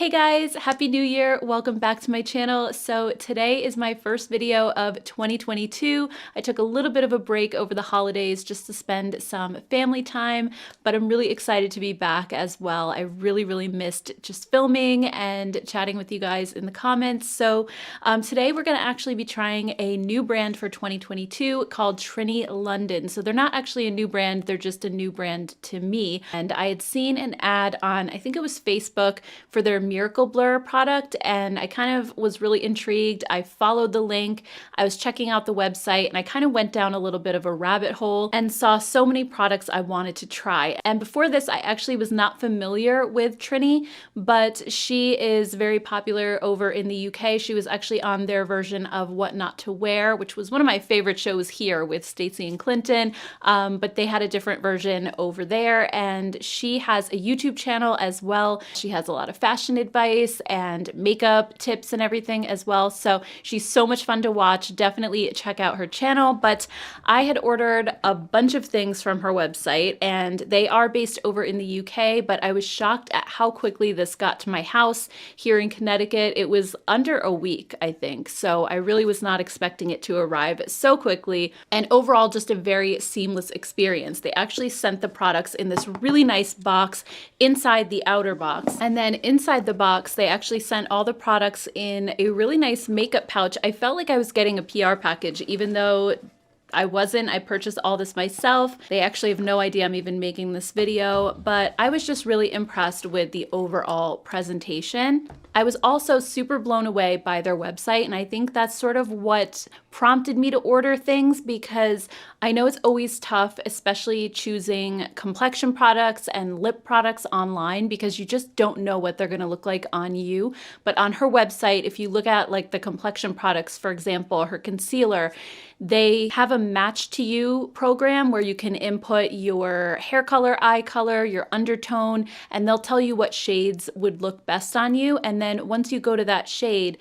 Hey guys, Happy New Year. Welcome back to my channel. So today is my first video of 2022. I took a little bit of a break over the holidays just to spend some family time, but I'm really excited to be back as well. I really missed just filming and chatting with you guys in the comments. So today we're going to actually be trying a new brand for 2022 called Trinny London. So they're not actually a new brand, they're just a new brand to me. And I had seen an ad on, I think it was Facebook, for their Miracle Blur product, and I kind of was really intrigued. I followed the link, I was checking out the website, and I kind of went down a little bit of a rabbit hole and saw so many products I wanted to try. And before this, I actually was not familiar with Trinny, but she is very popular over in the UK. She was actually on their version of What Not to Wear, which was one of my favorite shows here with Stacey and Clinton, but they had a different version over there, and she has a YouTube channel as well. She has a lot of fashion advice and makeup tips and everything as well. So she's so much fun to watch. Definitely check out her channel. But I had ordered a bunch of things from her website, and they are based over in the UK, but I was shocked at how quickly this got to my house here in Connecticut. It was under a week, I think. So I really was not expecting it to arrive so quickly, and overall just a very seamless experience. They actually sent the products in this really nice box inside the outer box, and then inside the box they actually sent all the products in a really nice makeup pouch. I felt like I was getting a PR package, even though I wasn't. I purchased all this myself. They actually have no idea I'm even making this video, but I was just really impressed with the overall presentation. I was also super blown away by their website, and I think that's sort of what prompted me to order things, because I know it's always tough, especially choosing complexion products and lip products online, because you just don't know what they're gonna look like on you. But on her website, if you look at like the complexion products, for example, her concealer, they have a match to you program where you can input your hair color, eye color, your undertone, and they'll tell you what shades would look best on you. And then once you go to that shade,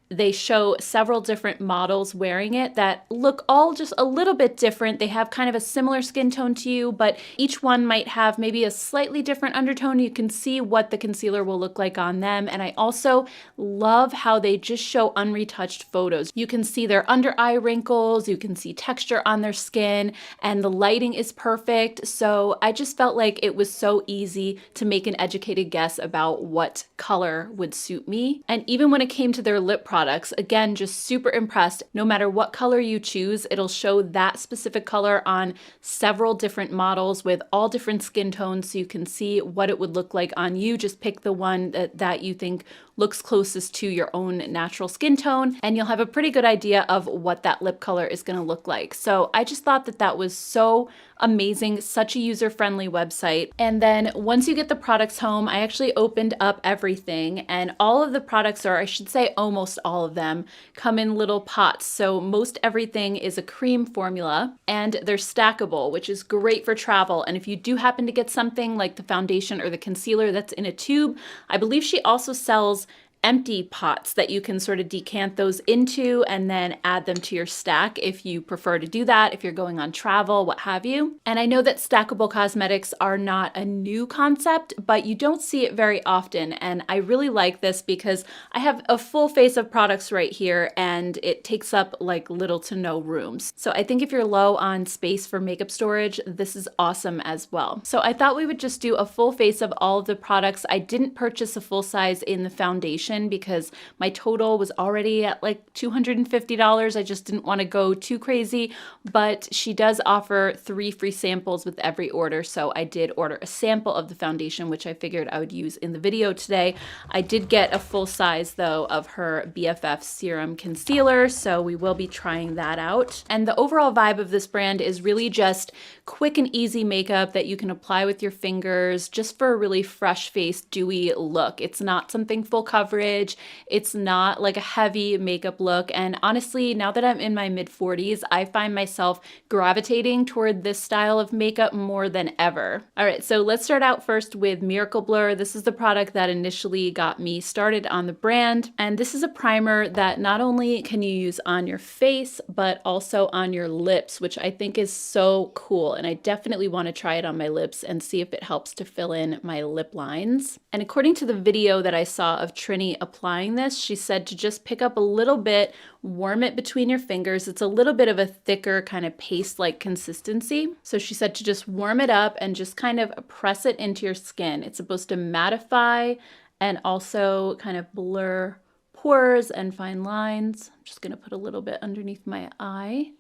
they show several different models wearing it that look all just a little bit different. They have kind of a similar skin tone to you, but each one might have maybe a slightly different undertone. You can see what the concealer will look like on them. And I also love how they just show unretouched photos. You can see their under eye wrinkles, you can see texture on their skin, and the lighting is perfect. So I just felt like it was so easy to make an educated guess about what color would suit me. And even when it came to their lip products, again, just super impressed. No matter what color you choose, it'll show that specific color on several different models with all different skin tones, so you can see what it would look like on you. Just pick the one that you think looks closest to your own natural skin tone, and you'll have a pretty good idea of what that lip color is going to look like. So I just thought that that was so amazing, such a user-friendly website. And then once you get the products home, I actually opened up everything, and all of the products, or I should say almost all of them, come in little pots. So most everything is a cream formula, and they're stackable, which is great for travel. And if you do happen to get something like the foundation or the concealer that's in a tube, I believe she also sells empty pots that you can sort of decant those into and then add them to your stack if you prefer to do that, if you're going on travel, what have you. And I know that stackable cosmetics are not a new concept, but you don't see it very often. And I really like this because I have a full face of products right here, and it takes up like little to no rooms. So I think if you're low on space for makeup storage, this is awesome as well. So I thought we would just do a full face of all of the products. I didn't purchase a full size in the foundation because my total was already at like $250. I just didn't want to go too crazy, but she does offer 3 free samples with every order. So I did order a sample of the foundation, which I figured I would use in the video today. I did get a full size though of her BFF Serum Concealer, so we will be trying that out. And the overall vibe of this brand is really just quick and easy makeup that you can apply with your fingers just for a really fresh face, dewy look. It's not something full coverage coverage. It's not like a heavy makeup look. And honestly, now that I'm in my mid-40s, I find myself gravitating toward this style of makeup more than ever. All right, so let's start out first with Miracle Blur. This is the product that initially got me started on the brand. And this is a primer that not only can you use on your face, but also on your lips, which I think is so cool. And I definitely want to try it on my lips and see if it helps to fill in my lip lines. And according to the video that I saw of Trinny applying this, she said to just pick up a little bit, warm it between your fingers. It's a little bit of a thicker kind of paste-like consistency. So she said to just warm it up and just kind of press it into your skin. It's supposed to mattify and also kind of blur pores and fine lines. I'm just gonna put a little bit underneath my eye.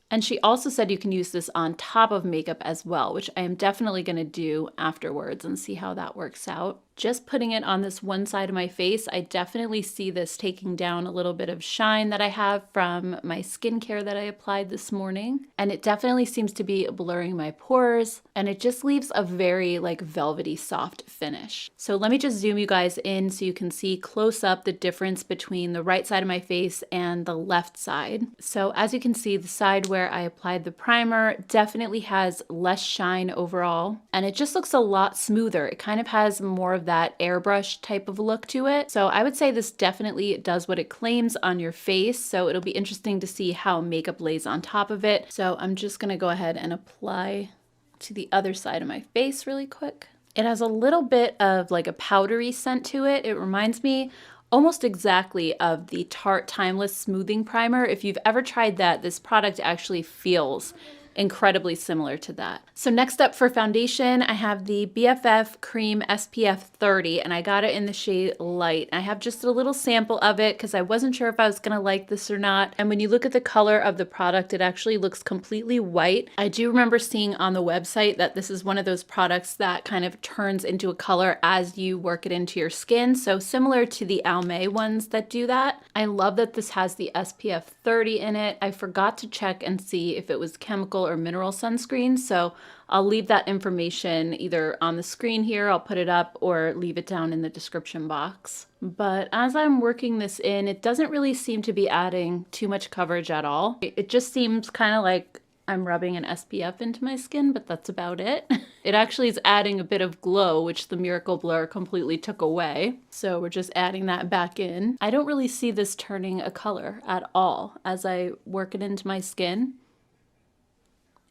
And she also said you can use this on top of makeup as well, which I am definitely gonna do afterwards and see how that works out. Just putting it on this one side of my face, I definitely see this taking down a little bit of shine that I have from my skincare that I applied this morning. And it definitely seems to be blurring my pores, and it just leaves a very like velvety soft finish. So let me just zoom you guys in so you can see close up the difference between the right side of my face and the left side. So as you can see, the side where I applied the primer definitely has less shine overall, and it just looks a lot smoother. It kind of has more of that airbrush type of look to it. So I would say this definitely does what it claims on your face. So it'll be interesting to see how makeup lays on top of it. So I'm just gonna go ahead and apply to the other side of my face really quick. It has a little bit of like a powdery scent to it. It reminds me almost exactly of the Tarte Timeless Smoothing Primer. If you've ever tried that, this product actually feels incredibly similar to that. So next up for foundation, I have the BFF Cream SPF 30, and I got it in the shade Light. I have just a little sample of it because I wasn't sure if I was gonna like this or not. And when you look at the color of the product, it actually looks completely white. I do remember seeing on the website that this is one of those products that kind of turns into a color as you work it into your skin. So similar to the Almay ones that do that. I love that this has the SPF 30 in it. I forgot to check and see if it was chemical or mineral sunscreen, so I'll leave that information either on the screen here, I'll put it up, or leave it down in the description box. But as I'm working this in, it doesn't really seem to be adding too much coverage at all. It just seems kind of like I'm rubbing an SPF into my skin, but that's about it. It actually is adding a bit of glow, which the Miracle Blur completely took away. So we're just adding that back in. I don't really see this turning a color at all as I work it into my skin.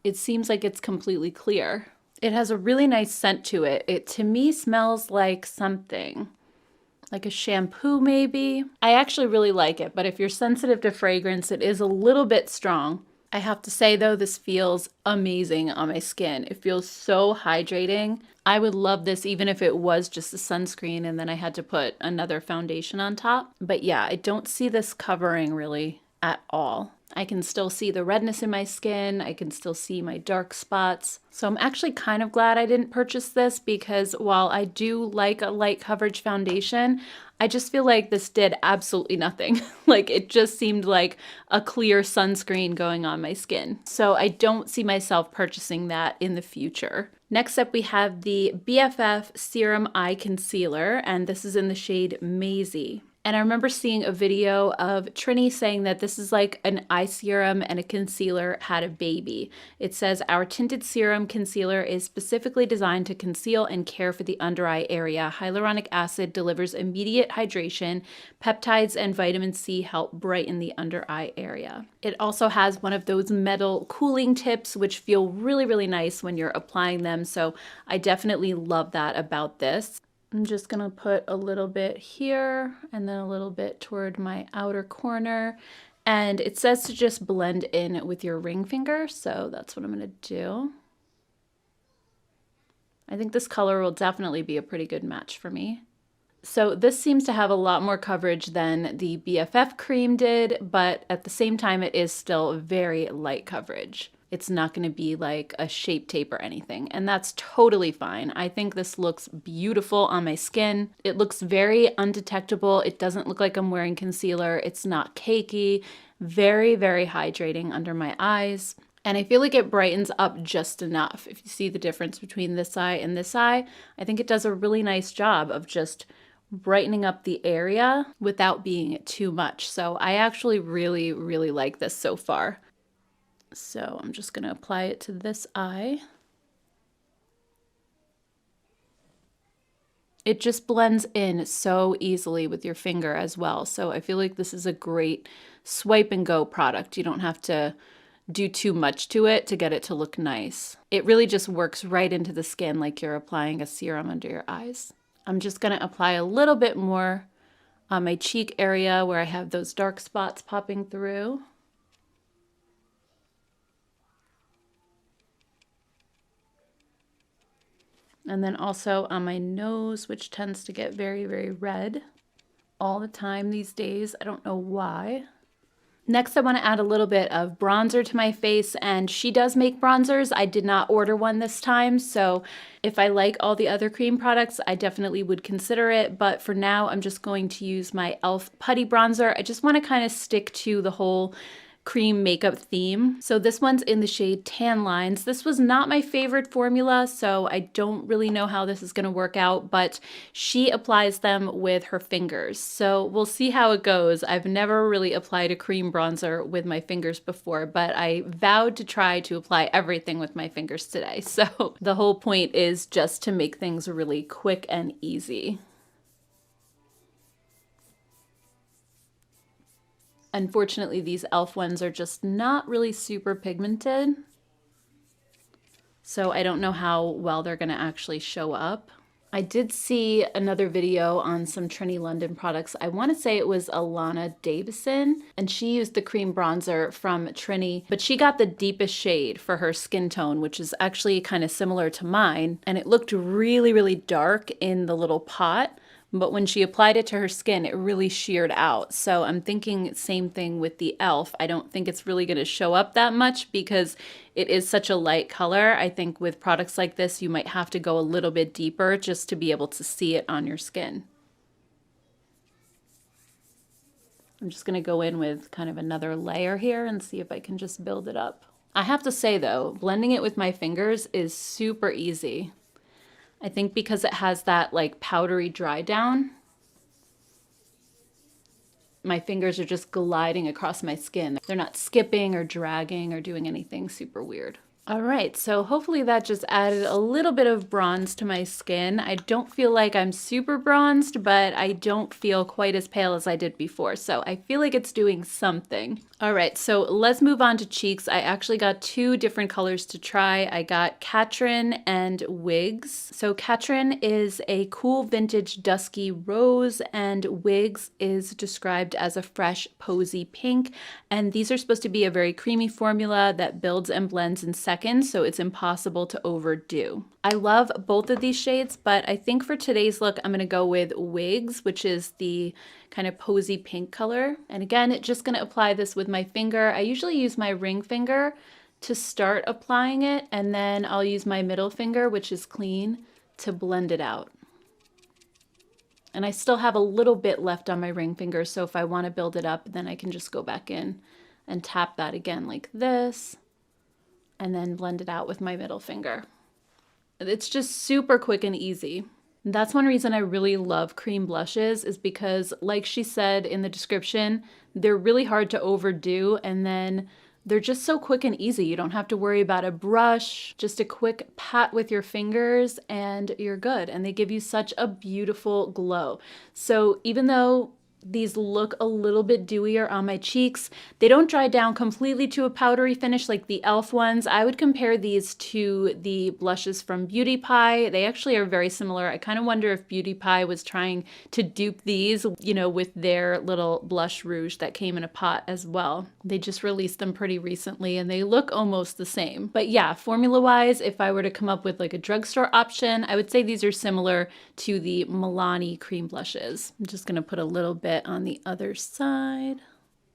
It seems like it's completely clear. It has a really nice scent to it. It to me smells like something, like a shampoo maybe. I actually really like it, but if you're sensitive to fragrance, it is a little bit strong. I have to say though, this feels amazing on my skin. It feels so hydrating. I would love this even if it was just a sunscreen and then I had to put another foundation on top. But yeah, I don't see this covering really at all. I can still see the redness in my skin. I can still see my dark spots. So I'm actually kind of glad I didn't purchase this because while I do like a light coverage foundation, I just feel like this did absolutely nothing. Like it just seemed like a clear sunscreen going on my skin. So I don't see myself purchasing that in the future. Next up, we have the BFF Serum Eye Concealer, and this is in the shade Maisie. And I remember seeing a video of Trinny saying that this is like an eye serum and a concealer had a baby. It says, our tinted serum concealer is specifically designed to conceal and care for the under eye area. Hyaluronic acid delivers immediate hydration. Peptides and vitamin C help brighten the under eye area. It also has one of those metal cooling tips, which feel really, really nice when you're applying them. So I definitely love that about this. I'm just gonna put a little bit here and then a little bit toward my outer corner. And it says to just blend in with your ring finger, so that's what I'm gonna do. I think this color will definitely be a pretty good match for me. So this seems to have a lot more coverage than the BFF cream did, but at the same time, it is still very light coverage. It's not going to be like a Shape Tape or anything, and that's totally fine. I think this looks beautiful on my skin. It looks very undetectable. It doesn't look like I'm wearing concealer. It's not cakey. Very, very hydrating under my eyes. And I feel like it brightens up just enough. If you see the difference between this eye and this eye, I think it does a really nice job of just brightening up the area without being too much. So I actually really, really like this so far. So I'm just going to apply it to this eye. It just blends in so easily with your finger as well. So I feel like this is a great swipe and go product. You don't have to do too much to it to get it to look nice. It really just works right into the skin like you're applying a serum under your eyes. I'm just going to apply a little bit more on my cheek area where I have those dark spots popping through. And then also on my nose, which tends to get very, very red all the time these days. I don't know why. Next, I want to add a little bit of bronzer to my face, and she does make bronzers. I did not order one this time, so if I like all the other cream products, I definitely would consider it, but for now, I'm just going to use my e.l.f. Putty Bronzer. I just want to kind of stick to the whole cream makeup theme. So this one's in the shade Tan Lines. This was not my favorite formula, so I don't really know how this is going to work out, but she applies them with her fingers. So we'll see how it goes. I've never really applied a cream bronzer with my fingers before, but I vowed to try to apply everything with my fingers today. So the whole point is just to make things really quick and easy. Unfortunately, these e.l.f. ones are just not really super pigmented, so I don't know how well they're going to actually show up. I did see another video on some Trinny London products. I want to say it was Alana Davison, and she used the cream bronzer from Trinny, but she got the deepest shade for her skin tone, which is actually kind of similar to mine, and it looked really, really dark in the little pot. But when she applied it to her skin, it really sheared out. So I'm thinking same thing with the e.l.f. I don't think it's really going to show up that much because it is such a light color. I think with products like this, you might have to go a little bit deeper just to be able to see it on your skin. I'm just going to go in with kind of another layer here and see if I can just build it up. I have to say though, blending it with my fingers is super easy. I think because it has that like powdery dry down, my fingers are just gliding across my skin. They're not skipping or dragging or doing anything super weird. All right, so hopefully that just added a little bit of bronze to my skin. I don't feel like I'm super bronzed, but I don't feel quite as pale as I did before, so I feel like it's doing something. All right, so let's move on to cheeks. I actually got two different colors to try. I got Katrin and Wigs. So Katrin is a cool vintage dusky rose, and Wigs is described as a fresh posy pink, and these are supposed to be a very creamy formula that builds and blends in seconds, so it's impossible to overdo. I love both of these shades, but I think for today's look, I'm gonna go with Wigs, which is the kind of posy pink color. And again, just gonna apply this with my finger. I usually use my ring finger to start applying it, and then I'll use my middle finger, which is clean, to blend it out. And I still have a little bit left on my ring finger, so if I wanna build it up, then I can just go back in and tap that again like this, and then blend it out with my middle finger. It's just super quick and easy. That's one reason I really love cream blushes, is because, like she said in the description, they're really hard to overdo, and then they're just so quick and easy. You don't have to worry about a brush, just a quick pat with your fingers and you're good. And they give you such a beautiful glow. So even though these look a little bit dewier on my cheeks, they don't dry down completely to a powdery finish like the e.l.f. ones. I would compare these to the blushes from Beauty Pie. They actually are very similar. I kind of wonder if Beauty Pie was trying to dupe these, you know, with their little blush rouge that came in a pot as well. They just released them pretty recently and they look almost the same. But yeah, formula-wise, if I were to come up with like a drugstore option, I would say these are similar to the Milani cream blushes. I'm just gonna put a little bit on the other side.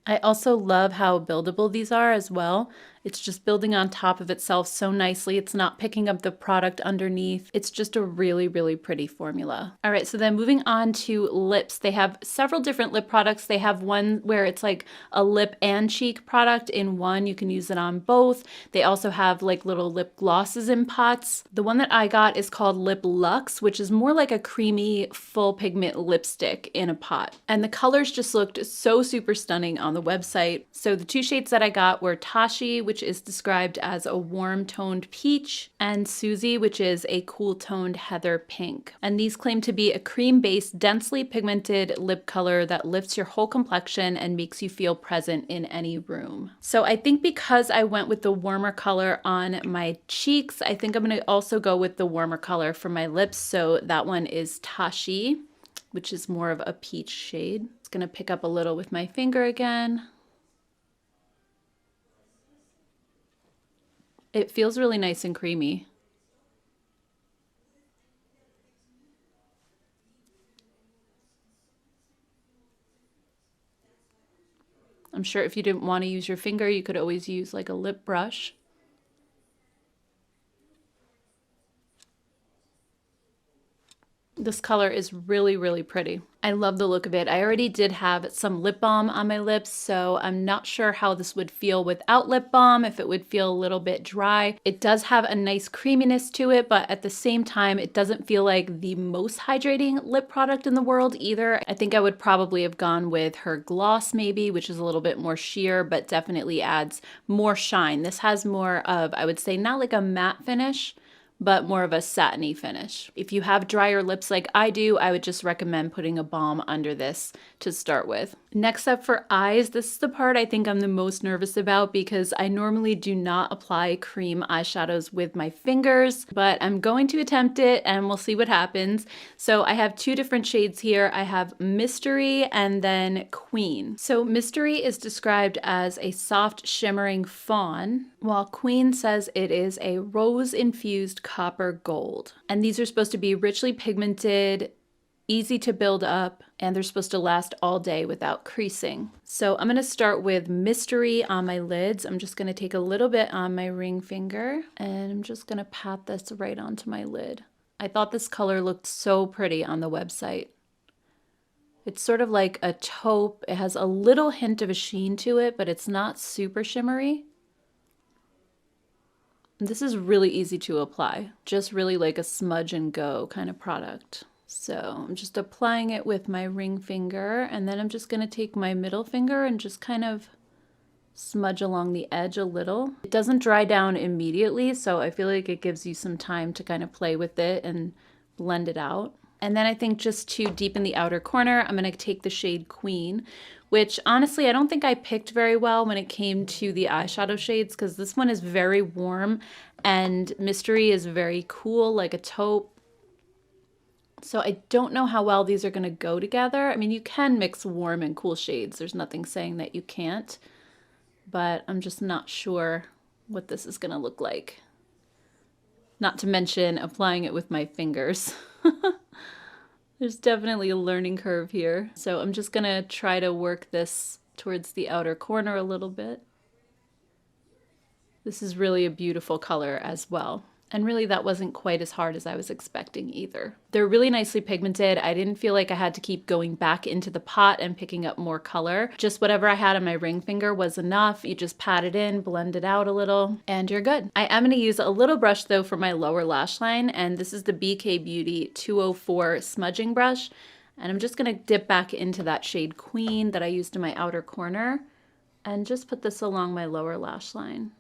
I also love how buildable these are as well. It's just building on top of itself so nicely. It's not picking up the product underneath. It's just a really, really pretty formula. All right, so then moving on to lips. They have several different lip products. They have one where it's like a lip and cheek product in one. You can use it on both. They also have like little lip glosses in pots. The one that I got is called Lip Luxe, which is more like a creamy full pigment lipstick in a pot. And the colors just looked so super stunning on the website. So the two shades that I got were Tashi, which is described as a warm toned peach, and Susie, which is a cool toned heather pink. And these claim to be a cream-based, densely pigmented lip color that lifts your whole complexion and makes you feel present in any room. So I think because I went with the warmer color on my cheeks, I think I'm gonna also go with the warmer color for my lips. So that one is Tashi, which is more of a peach shade. It's gonna pick up a little with my finger again. It feels really nice and creamy. I'm sure if you didn't want to use your finger, you could always use like a lip brush. This color is really, really pretty. I love the look of it. I already did have some lip balm on my lips, so I'm not sure how this would feel without lip balm, if it would feel a little bit dry. It does have a nice creaminess to it, but at the same time, it doesn't feel like the most hydrating lip product in the world either. I think I would probably have gone with her gloss maybe, which is a little bit more sheer, but definitely adds more shine. This has more of, I would say, not like a matte finish, but more of a satiny finish. If you have drier lips like I do, I would just recommend putting a balm under this to start with. Next up for eyes, this is the part I think I'm the most nervous about because I normally do not apply cream eyeshadows with my fingers, but I'm going to attempt it and we'll see what happens. So I have two different shades here. I have Mystery and then Queen. So Mystery is described as a soft shimmering fawn, while Queen says it is a rose-infused copper gold. And these are supposed to be richly pigmented, easy to build up, and they're supposed to last all day without creasing. So I'm gonna start with Mystery on my lids. I'm just gonna take a little bit on my ring finger and I'm just gonna pat this right onto my lid. I thought this color looked so pretty on the website. It's sort of like a taupe. It has a little hint of a sheen to it, but it's not super shimmery. This is really easy to apply, just really like a smudge and go kind of product. So I'm just applying it with my ring finger, and then I'm just going to take my middle finger and just kind of smudge along the edge a little. It doesn't dry down immediately, so I feel like it gives you some time to kind of play with it and blend it out. And then I think just to deepen the outer corner, I'm going to take the shade Queen, which honestly I don't think I picked very well when it came to the eyeshadow shades because this one is very warm and Mystery is very cool, like a taupe. So I don't know how well these are going to go together. I mean, you can mix warm and cool shades. There's nothing saying that you can't, but I'm just not sure what this is going to look like. Not to mention applying it with my fingers. There's definitely a learning curve here. So I'm just gonna try to work this towards the outer corner a little bit. This is really a beautiful color as well. And really that wasn't quite as hard as I was expecting either. They're really nicely pigmented. I didn't feel like I had to keep going back into the pot and picking up more color. Just whatever I had on my ring finger was enough. You just pat it in, blend it out a little, and you're good. I am gonna use a little brush though for my lower lash line, and this is the BK Beauty 204 smudging brush. And I'm just gonna dip back into that shade Queen that I used in my outer corner and just put this along my lower lash line.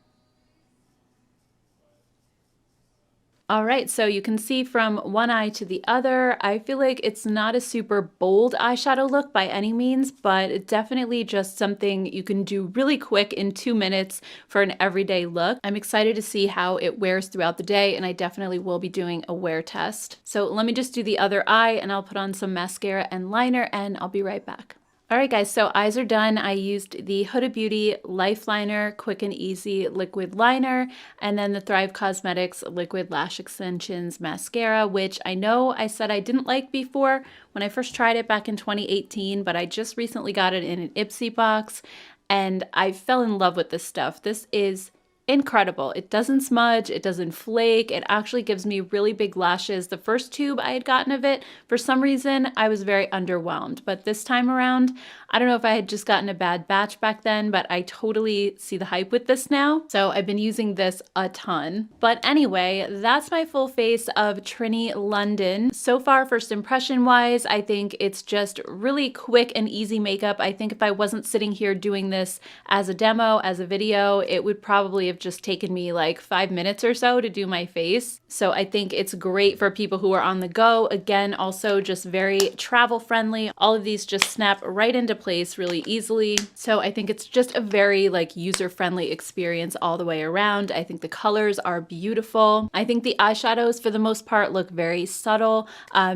All right, so you can see from one eye to the other, I feel like it's not a super bold eyeshadow look by any means, but it's definitely just something you can do really quick in 2 minutes for an everyday look. I'm excited to see how it wears throughout the day, and I definitely will be doing a wear test. So let me just do the other eye and I'll put on some mascara and liner and I'll be right back. All right, guys, so eyes are done. I used the Huda Beauty Life Liner Quick and Easy Liquid Liner and then the Thrive Cosmetics Liquid Lash Extensions Mascara, which I know I said I didn't like before when I first tried it back in 2018, but I just recently got it in an Ipsy box and I fell in love with this stuff. This is incredible. It doesn't smudge, it doesn't flake, it actually gives me really big lashes. The first tube I had gotten of it, for some reason, I was very underwhelmed, but this time around, I don't know if I had just gotten a bad batch back then, but I totally see the hype with this now. So I've been using this a ton. But anyway, that's my full face of Trinny London. So far, first impression wise, I think it's just really quick and easy makeup. I think if I wasn't sitting here doing this as a demo, as a video, it would probably have just taken me like 5 minutes or so to do my face. So I think it's great for people who are on the go. Again, also just very travel friendly. All of these just snap right into place really easily. So I think it's just a very like user-friendly experience all the way around. I think the colors are beautiful. I think the eyeshadows for the most part look very subtle.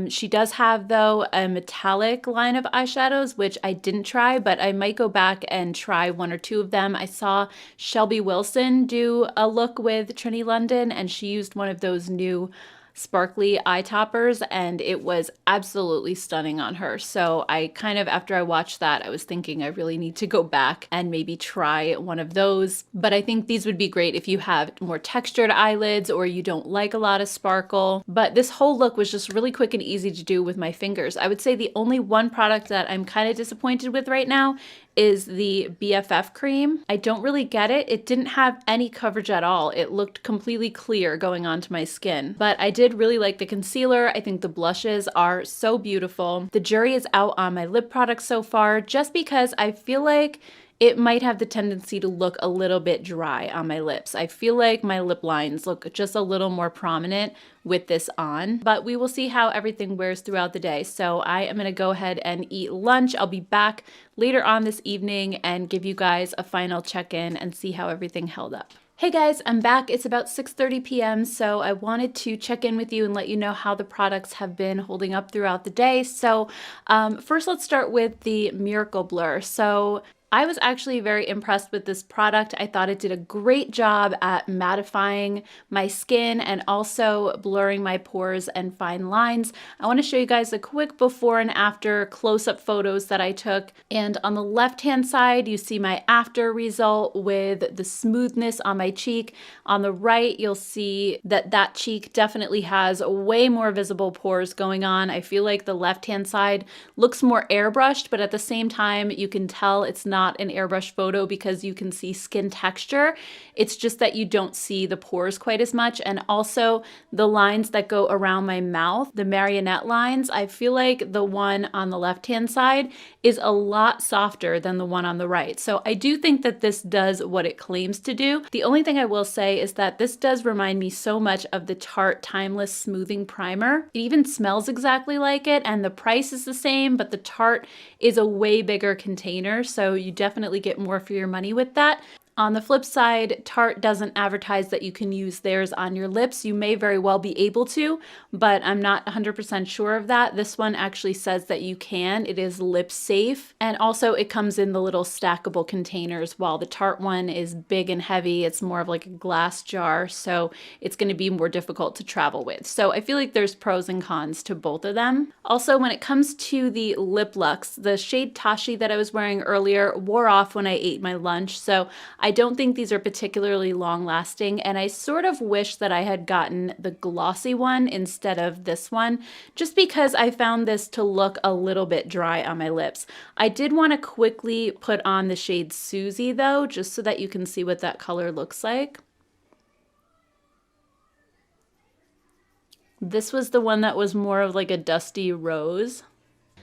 She does have though a metallic line of eyeshadows, which I didn't try, but I might go back and try 1 or 2 of them. I saw Shelby Wilson do a look with Trinny London and she used one of those new sparkly eye toppers and it was absolutely stunning on her. So I kind of, after I watched that, I was thinking I really need to go back and maybe try one of those. But I think these would be great if you have more textured eyelids or you don't like a lot of sparkle. But this whole look was just really quick and easy to do with my fingers. I would say the only one product that I'm kind of disappointed with right now is the BFF cream. I don't really get it. It didn't have any coverage at all. It looked completely clear going onto my skin. But I did really like the concealer. I think the blushes are so beautiful. The jury is out on my lip products so far just because I feel like it might have the tendency to look a little bit dry on my lips. I feel like my lip lines look just a little more prominent with this on, but we will see how everything wears throughout the day. So I am gonna go ahead and eat lunch. I'll be back later on this evening and give you guys a final check-in and see how everything held up. Hey guys, I'm back. It's about 6:30 p.m. so I wanted to check in with you and let you know how the products have been holding up throughout the day. So first let's start with the Miracle Blur. So I was actually very impressed with this product. I thought it did a great job at mattifying my skin and also blurring my pores and fine lines. I want to show you guys a quick before and after close-up photos that I took. And on the left-hand side, you see my after result with the smoothness on my cheek. On the right, you'll see that that cheek definitely has way more visible pores going on. I feel like the left-hand side looks more airbrushed, but at the same time, you can tell it's not an airbrush photo because you can see skin texture. It's just that you don't see the pores quite as much. And also the lines that go around my mouth, the marionette lines, I feel like the one on the left-hand side is a lot softer than the one on the right. So I do think that this does what it claims to do. The only thing I will say is that this does remind me so much of the Tarte Timeless Smoothing Primer. It even smells exactly like it and the price is the same, but the Tarte is a way bigger container. So you definitely get more for your money with that. On the flip side, Tarte doesn't advertise that you can use theirs on your lips. You may very well be able to, but I'm not 100% sure of that. This one actually says that you can. It is lip safe. And also it comes in the little stackable containers, while the Tarte one is big and heavy. It's more of like a glass jar, so it's going to be more difficult to travel with. So I feel like there's pros and cons to both of them. Also, when it comes to the lip lux, the shade Tashi that I was wearing earlier wore off when I ate my lunch, so I don't think these are particularly long lasting, and I sort of wish that I had gotten the glossy one instead of this one, just because I found this to look a little bit dry on my lips. I did want to quickly put on the shade Susie though, just so that you can see what that color looks like. This was the one that was more of like a dusty rose.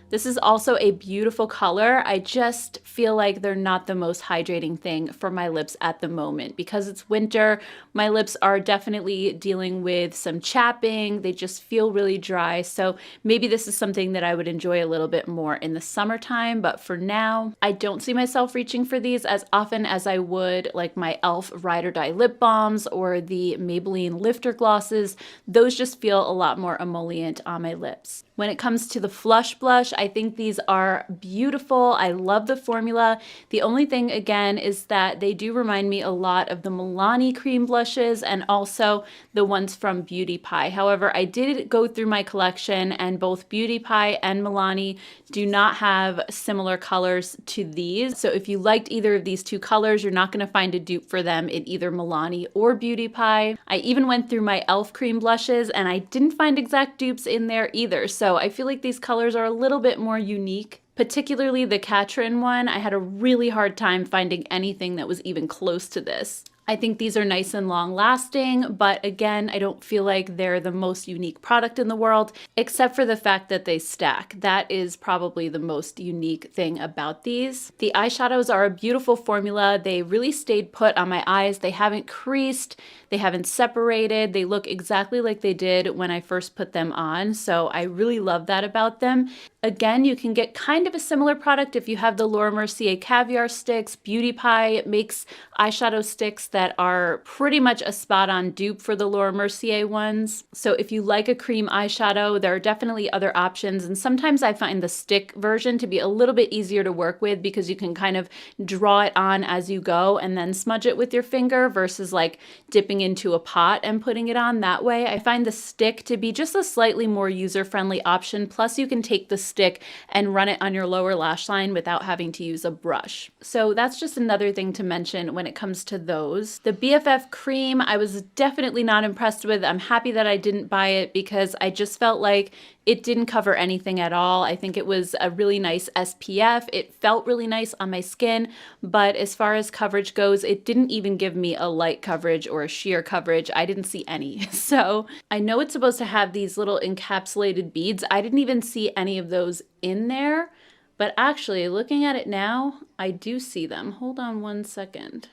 This is also a beautiful color. I just feel like they're not the most hydrating thing for my lips at the moment. Because it's winter, my lips are definitely dealing with some chapping. They just feel really dry. So maybe this is something that I would enjoy a little bit more in the summertime. But for now, I don't see myself reaching for these as often as I would like my e.l.f. Ride or Die lip balms or the Maybelline Lifter glosses. Those just feel a lot more emollient on my lips. When it comes to the Flush Blush, I think these are beautiful. I love the formula. The only thing, again, is that they do remind me a lot of the Milani cream blushes and also the ones from Beauty Pie. However, I did go through my collection, and both Beauty Pie and Milani do not have similar colors to these. So if you liked either of these two colors, you're not going to find a dupe for them in either Milani or Beauty Pie. I even went through my e.l.f. cream blushes, and I didn't find exact dupes in there either. So I feel like these colors are a little bit more unique. Particularly the Katrin one, I had a really hard time finding anything that was even close to this. I think these are nice and long lasting, but again, I don't feel like they're the most unique product in the world, except for the fact that they stack. That is probably the most unique thing about these. The eyeshadows are a beautiful formula. They really stayed put on my eyes. They haven't creased, they haven't separated. They look exactly like they did when I first put them on, so I really love that about them. Again, you can get kind of a similar product if you have the Laura Mercier Caviar sticks. Beauty Pie makes eyeshadow sticks that are pretty much a spot-on dupe for the Laura Mercier ones. So if you like a cream eyeshadow, there are definitely other options. And sometimes I find the stick version to be a little bit easier to work with because you can kind of draw it on as you go and then smudge it with your finger versus like dipping into a pot and putting it on that way. I find the stick to be just a slightly more user-friendly option. Plus you can take the stick and run it on your lower lash line without having to use a brush. So that's just another thing to mention when it comes to those. The BFF cream, I was definitely not impressed with. I'm happy that I didn't buy it because I just felt like it didn't cover anything at all. I think it was a really nice SPF. It felt really nice on my skin, but as far as coverage goes, it didn't even give me a light coverage or a sheer coverage. I didn't see any. So I know it's supposed to have these little encapsulated beads. I didn't even see any of those in there, but actually looking at it now, I do see them. Hold on one second.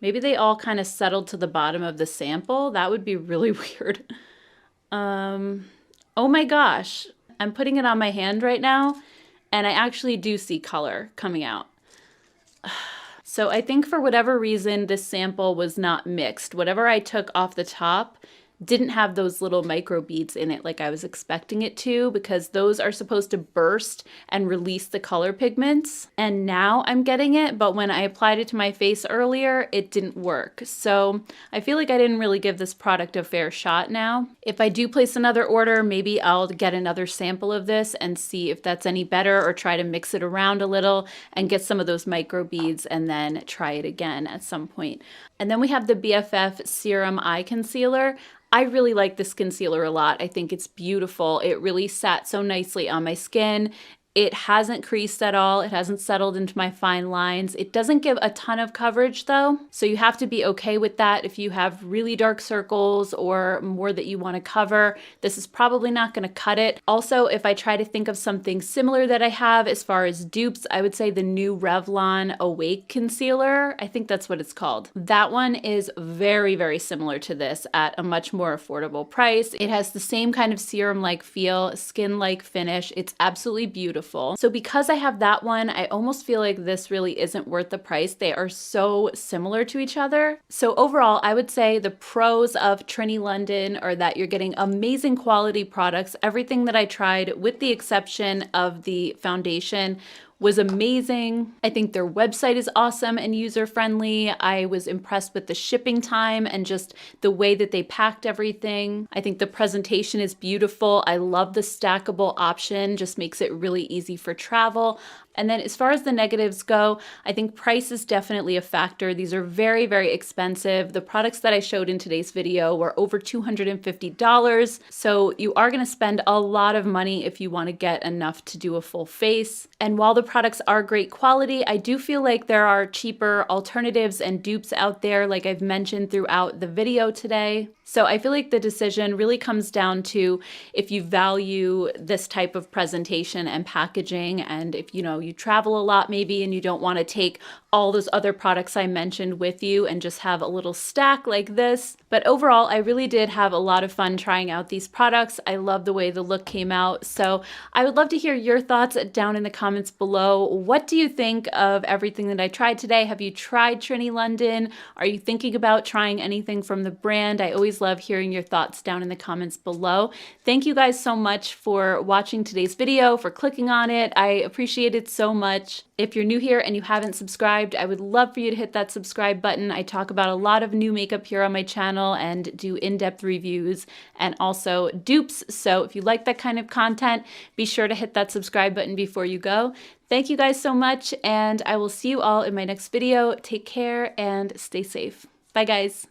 Maybe they all kind of settled to the bottom of the sample. That would be really weird. Oh my gosh, I'm putting it on my hand right now, and I actually do see color coming out. So I think for whatever reason, this sample was not mixed. Whatever I took off the top didn't have those little micro beads in it like I was expecting it to, because those are supposed to burst and release the color pigments. And now I'm getting it, but when I applied it to my face earlier, it didn't work. So I feel like I didn't really give this product a fair shot now. If I do place another order, maybe I'll get another sample of this and see if that's any better, or try to mix it around a little and get some of those micro beads and then try it again at some point. And then we have the BFF Serum Eye Concealer. I really like this concealer a lot. I think it's beautiful. It really sat so nicely on my skin. It hasn't creased at all. It hasn't settled into my fine lines. It doesn't give a ton of coverage though, so you have to be okay with that. If you have really dark circles or more that you want to cover, this is probably not going to cut it. Also, if I try to think of something similar that I have as far as dupes, I would say the new Revlon Awake Concealer. I think that's what it's called. That one is very, very similar to this at a much more affordable price. It has the same kind of serum-like feel, skin-like finish. It's absolutely beautiful. So because I have that one, I almost feel like this really isn't worth the price. They are so similar to each other. So overall, I would say the pros of Trinny London are that you're getting amazing quality products. Everything that I tried, with the exception of the foundation, was amazing. I think their website is awesome and user-friendly. I was impressed with the shipping time and just the way that they packed everything. I think the presentation is beautiful. I love the stackable option, just makes it really easy for travel. And then as far as the negatives go, I think price is definitely a factor. These are very, very expensive. The products that I showed in today's video were over $250. So you are going to spend a lot of money if you want to get enough to do a full face. And while the products are great quality, I do feel like there are cheaper alternatives and dupes out there, like I've mentioned throughout the video today. So I feel like the decision really comes down to if you value this type of presentation and packaging, and if you travel a lot maybe and you don't want to take all those other products I mentioned with you and just have a little stack like this. But overall, I really did have a lot of fun trying out these products. I love the way the look came out. So I would love to hear your thoughts down in the comments below. What do you think of everything that I tried today? Have you tried Trinny London? Are you thinking about trying anything from the brand? I always always love hearing your thoughts down in the comments below. Thank you guys so much for watching today's video, for clicking on it. I appreciate it so much. If you're new here and you haven't subscribed, I would love for you to hit that subscribe button. I talk about a lot of new makeup here on my channel and do in-depth reviews and also dupes. So if you like that kind of content, be sure to hit that subscribe button before you go. Thank you guys so much, and I will see you all in my next video. Take care and stay safe. Bye, guys.